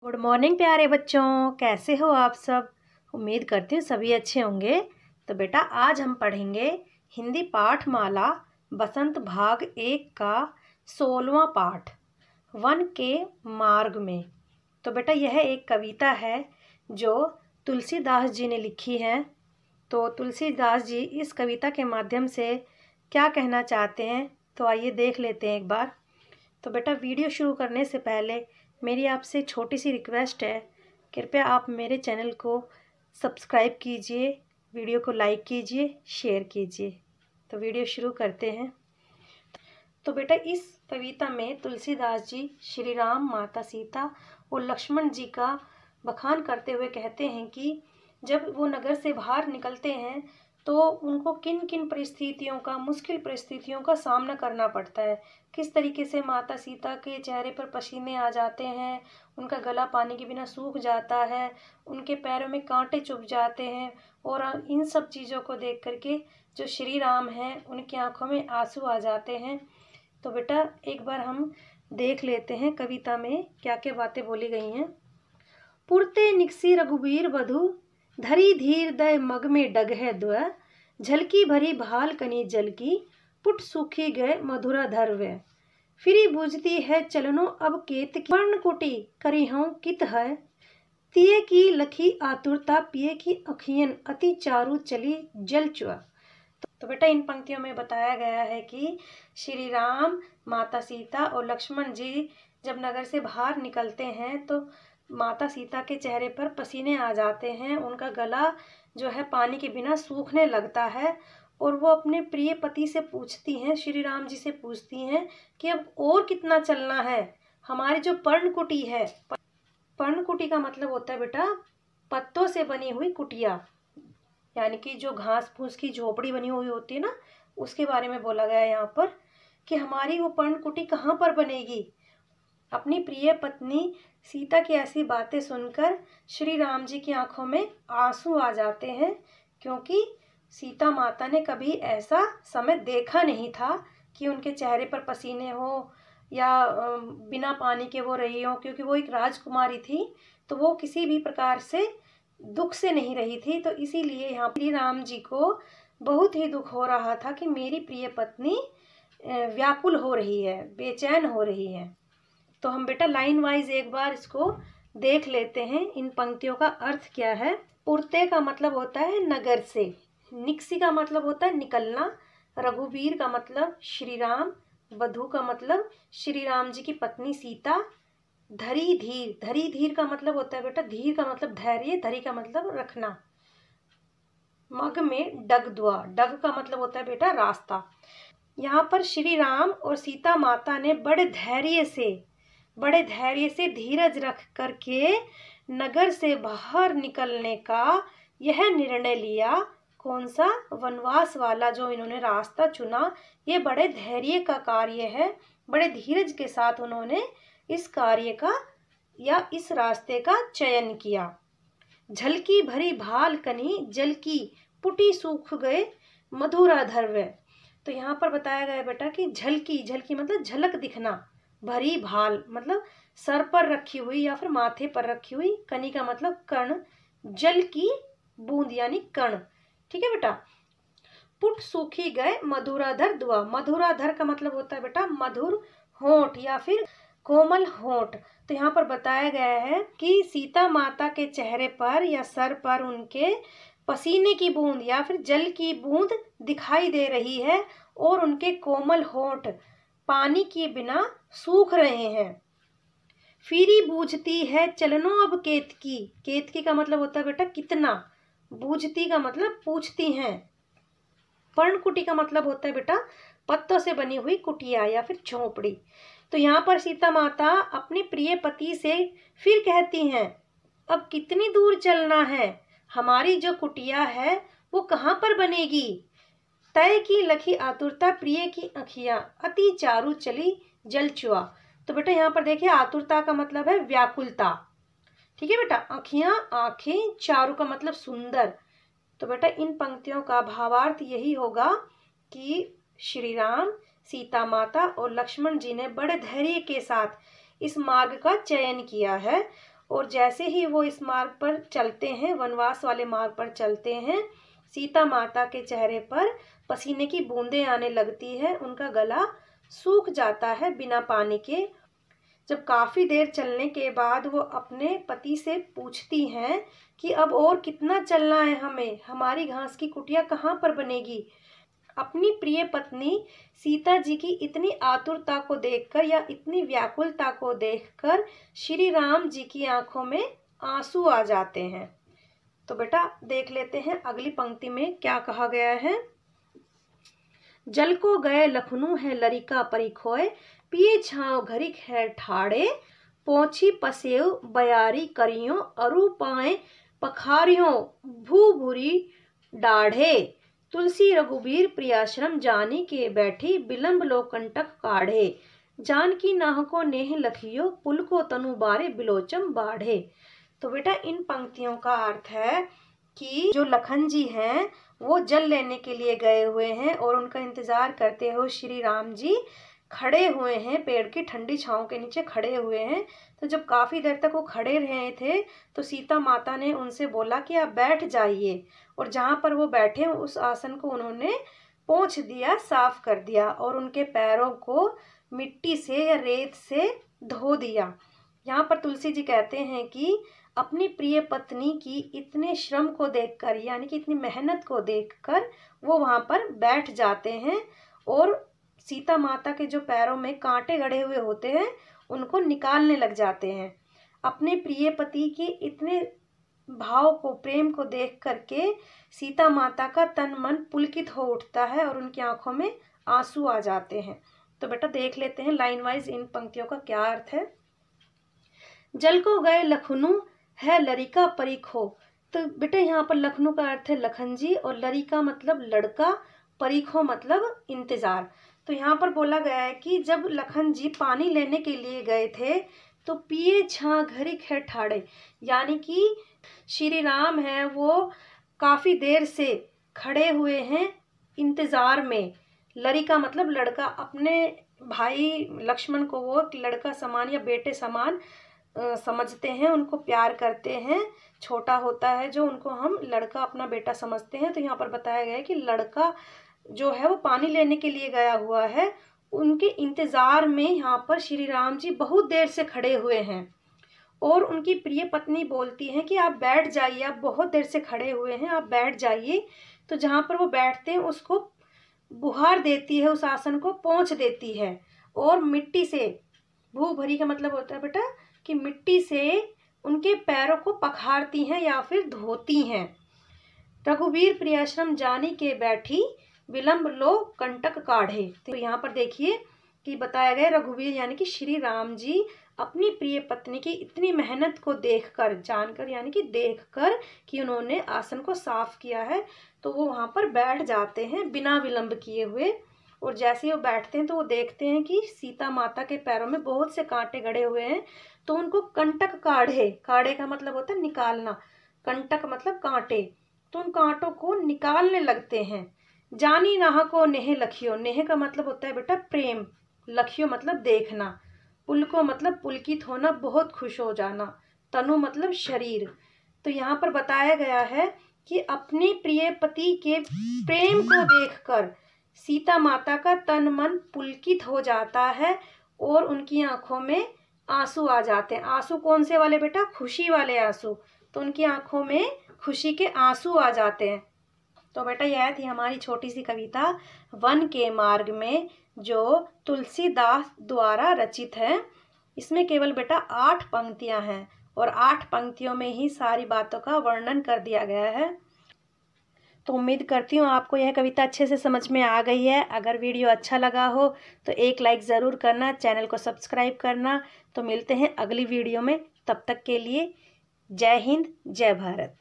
Good morning प्यारे बच्चों, कैसे हो आप सब। उम्मीद करती हूँ सभी अच्छे होंगे। तो बेटा आज हम पढ़ेंगे हिंदी पाठमाला बसंत भाग 1 का 16वां पाठ वन के मार्ग में। तो बेटा यह एक कविता है जो तुलसीदास जी ने लिखी है। तो तुलसीदास जी इस कविता के माध्यम से क्या कहना चाहते हैं तो आइए देख लेते हैं एक बार। तो बेटा वीडियो शुरू करने से पहले मेरी आपसे छोटी सी रिक्वेस्ट है, कृपया आप मेरे चैनल को सब्सक्राइब कीजिए, वीडियो को लाइक कीजिए, शेयर कीजिए। तो वीडियो शुरू करते हैं। तो बेटा इस कविता में तुलसीदास जी श्री राम, माता सीता और लक्ष्मण जी का बखान करते हुए कहते हैं कि जब वो नगर से बाहर निकलते हैं तो उनको किन किन परिस्थितियों का, मुश्किल परिस्थितियों का सामना करना पड़ता है। किस तरीके से माता सीता के चेहरे पर पसीने आ जाते हैं, उनका गला पानी के बिना सूख जाता है, उनके पैरों में कांटे चुभ जाते हैं। और इन सब चीज़ों को देख करके जो श्री राम हैं उनकी आंखों में आंसू आ जाते हैं। तो बेटा एक बार हम देख लेते हैं कविता में क्या क्या बातें बोली गई हैं। पुरते निकसी रघुबीर बधु, धरी धीर दय मग में डग है द्व, झलकी भरी भाल कनी जल की, पुट सूखी गए मधुरा धरवे, फिरी बुझती है चलनो अब केत की, पर्ण कुटी करी हूँ कित है, तिये की लखी आतुरता पिए की अखियन अति चारु चली जल चुआ। तो बेटा इन पंक्तियों में बताया गया है कि श्री राम, माता सीता और लक्ष्मण जी जब नगर से बाहर निकलते हैं तो माता सीता के चेहरे पर पसीने आ जाते हैं, उनका गला जो है पानी के बिना सूखने लगता है। और वो अपने प्रिय पति से पूछती हैं, श्री राम जी से पूछती हैं कि अब और कितना चलना है। हमारी जो पर्णकुटी है, पर्णकुटी का मतलब होता है बेटा पत्तों से बनी हुई कुटिया, यानी कि जो घास फूस की झोपड़ी बनी हुई होती है ना, उसके बारे में बोला गया है यहाँ पर कि हमारी वो पर्णकुटी कहाँ पर बनेगी। अपनी प्रिय पत्नी सीता की ऐसी बातें सुनकर श्री राम जी की आंखों में आंसू आ जाते हैं, क्योंकि सीता माता ने कभी ऐसा समय देखा नहीं था कि उनके चेहरे पर पसीने हो या बिना पानी के वो रही हो, क्योंकि वो एक राजकुमारी थी तो वो किसी भी प्रकार से दुख से नहीं रही थी। तो इसीलिए यहाँ श्री राम जी को बहुत ही दुख हो रहा था कि मेरी प्रिय पत्नी व्याकुल हो रही है, बेचैन हो रही है। तो हम बेटा लाइन वाइज एक बार इसको देख लेते हैं, इन पंक्तियों का अर्थ क्या है। पुरते का मतलब होता है नगर से, निकसी का मतलब होता है निकलना, रघुवीर का मतलब श्री राम, वधु का मतलब श्री राम जी की पत्नी सीता, धरी धीर, धरी धीर का मतलब होता है बेटा, धीर का मतलब धैर्य, धरी का मतलब रखना, मग में डग दुआ, डग का मतलब होता है बेटा रास्ता। यहाँ पर श्री राम और सीता माता ने बड़े धैर्य से धीरज रख करके नगर से बाहर निकलने का यह निर्णय लिया। कौन सा? वनवास वाला जो इन्होंने रास्ता चुना, ये बड़े धैर्य का कार्य है, बड़े धीरज के साथ उन्होंने इस कार्य का या इस रास्ते का चयन किया। झलकी भरी भाल कनी जल की, पुटी सूख गए मधुरा धरवे। तो यहाँ पर बताया गया बेटा कि झलकी, झलकी मतलब झलक दिखना, भरी भाल मतलब सर पर रखी हुई या फिर माथे पर रखी हुई, कनी का मतलब कर्ण, जल की बूंद यानी कण, ठीक है बेटा। पुट सूखी गए मधुराधर दुआ, मधुराधर का मतलब होता है बेटा मधुर होंठ या फिर कोमल होंठ। तो यहाँ पर बताया गया है कि सीता माता के चेहरे पर या सर पर उनके पसीने की बूंद या फिर जल की बूंद दिखाई दे रही है और उनके कोमल होंठ पानी के बिना सूख रहे हैं। फिरी बूझती है चलनो अब केतकी, केतकी का मतलब होता है बेटा कितना, बूझती का मतलब पूछती हैं, पर्णकुटी का मतलब होता है बेटा पत्तों से बनी हुई कुटिया या फिर झोपड़ी। तो यहाँ पर सीता माता अपने प्रिय पति से फिर कहती हैं, अब कितनी दूर चलना है, हमारी जो कुटिया है वो कहाँ पर बनेगी, तय की लखी आतुरता प्रिय की अखियां अति चारु चली जल चुआ। तो बेटा यहाँ पर देखिए आतुरता का मतलब है व्याकुलता, ठीक है बेटा, अखियां आंखें, चारु का मतलब सुंदर। तो बेटा इन पंक्तियों का भावार्थ यही होगा कि श्री राम, सीता माता और लक्ष्मण जी ने बड़े धैर्य के साथ इस मार्ग का चयन किया है और जैसे ही वो इस मार्ग पर चलते हैं, वनवास वाले मार्ग पर चलते हैं, सीता माता के चेहरे पर पसीने की बूंदें आने लगती है, उनका गला सूख जाता है बिना पानी के। जब काफ़ी देर चलने के बाद वो अपने पति से पूछती हैं कि अब और कितना चलना है हमें, हमारी घास की कुटिया कहाँ पर बनेगी। अपनी प्रिय पत्नी सीता जी की इतनी आतुरता को देखकर या इतनी व्याकुलता को देखकर श्री राम जी की आंखों में आंसू आ जाते हैं। तो बेटा देख लेते हैं अगली पंक्ति में क्या कहा गया है। जल को गए लखनऊ है लरिका परी खोए, पिए छाँव घरिक है ठाड़े, पोछी पसेव बयारी करियों, अरु पाए पखारियों भू भूरी डाढ़े, तुलसी रघुबीर प्रियाश्रम जानी के बैठी, बिलम्ब लो कंटक काढ़े, जानकी नाह को नेह लखियो, पुल को तनु बारे बिलोचम बाढ़े। तो बेटा इन पंक्तियों का अर्थ है कि जो लखन जी हैं वो जल लेने के लिए गए हुए हैं और उनका इंतजार करते हुए श्री राम जी खड़े हुए हैं, पेड़ की ठंडी छांव के नीचे खड़े हुए हैं। तो जब काफ़ी देर तक वो खड़े रहे थे तो सीता माता ने उनसे बोला कि आप बैठ जाइए, और जहाँ पर वो बैठे उस आसन को उन्होंने पोंछ दिया, साफ कर दिया और उनके पैरों को मिट्टी से या रेत से धो दिया। यहाँ पर तुलसी जी कहते हैं कि अपनी प्रिय पत्नी की इतने श्रम को देखकर, यानी कि इतनी मेहनत को देखकर वो वहाँ पर बैठ जाते हैं और सीता माता के जो पैरों में कांटे गड़े हुए होते हैं उनको निकालने लग जाते हैं। अपने प्रिय पति के इतने भाव को, प्रेम को देख करके सीता माता का तन मन पुलकित हो उठता है और उनकी आंखों में आंसू आ जाते हैं। तो बेटा देख लेते हैं लाइन वाइज इन पंक्तियों का क्या अर्थ है। जल को गए लखनऊ है लरिका परी खो। तो बेटा यहाँ पर लखनऊ का अर्थ है लखन जी और लरिका मतलब लड़का, परीखो मतलब इंतजार। तो यहाँ पर बोला गया है कि जब लखन जी पानी लेने के लिए गए थे तो पिए छाँ घरिक है ठाड़े, यानी कि श्री राम है वो काफ़ी देर से खड़े हुए हैं इंतज़ार में। लरिका मतलब लड़का, अपने भाई लक्ष्मण को वो लड़का समान या बेटे समान समझते हैं, उनको प्यार करते हैं। छोटा होता है जो उनको हम लड़का अपना बेटा समझते हैं। तो यहाँ पर बताया गया है कि लड़का जो है वो पानी लेने के लिए गया हुआ है, उनके इंतज़ार में यहाँ पर श्री राम जी बहुत देर से खड़े हुए हैं और उनकी प्रिय पत्नी बोलती हैं कि आप बैठ जाइए, आप बहुत देर से खड़े हुए हैं, आप बैठ जाइए। तो जहाँ पर वो बैठते हैं उसको बुहार देती है, उस आसन को पोंछ देती है और मिट्टी से, भू भरी का मतलब होता है बेटा कि मिट्टी से उनके पैरों को पखारती हैं या फिर धोती हैं। रघुबीर प्रियाश्रम जानी के बैठी, विलम्ब लो कंटक काढ़े। तो यहाँ पर देखिए कि बताया गया रघुवीर यानी कि श्री राम जी अपनी प्रिय पत्नी की इतनी मेहनत को देखकर, जानकर यानी कि देखकर कि उन्होंने आसन को साफ किया है, तो वो वहाँ पर बैठ जाते हैं बिना विलंब किए हुए। और जैसे ही वो बैठते हैं तो वो देखते हैं कि सीता माता के पैरों में बहुत से कांटे गड़े हुए हैं। तो उनको कंटक काढ़े, काढ़े का मतलब होता है निकालना, कंटक मतलब कांटे, तो उन कांटों को निकालने लगते हैं। जानी नाह को नेह लखियो, नेह का मतलब होता है बेटा प्रेम, लखियो मतलब देखना, पुल को मतलब पुलकित होना, बहुत खुश हो जाना, तनु मतलब शरीर। तो यहाँ पर बताया गया है कि अपने प्रिय पति के प्रेम को देखकर सीता माता का तन मन पुलकित हो जाता है और उनकी आंखों में आंसू आ जाते हैं। आंसू कौन से वाले बेटा? खुशी वाले आंसू। तो उनकी आंखों में खुशी के आंसू आ जाते हैं। तो बेटा यह थी हमारी छोटी सी कविता वन के मार्ग में, जो तुलसीदास द्वारा रचित है। इसमें केवल बेटा 8 पंक्तियां हैं और 8 पंक्तियों में ही सारी बातों का वर्णन कर दिया गया है। तो उम्मीद करती हूँ आपको यह कविता अच्छे से समझ में आ गई है। अगर वीडियो अच्छा लगा हो तो एक लाइक ज़रूर करना, चैनल को सब्सक्राइब करना। तो मिलते हैं अगली वीडियो में, तब तक के लिए जय हिंद, जय भारत।